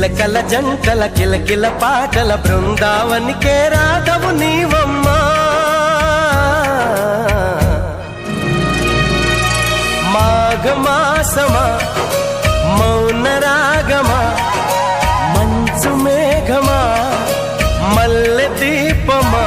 చిలకల జంటల కిలకిల పాటల బృందావనికే రాధవు నీవమ్మా. మాఘమాసమా మౌన రాగమా మంచు మేఘమా మల్లె దీపమా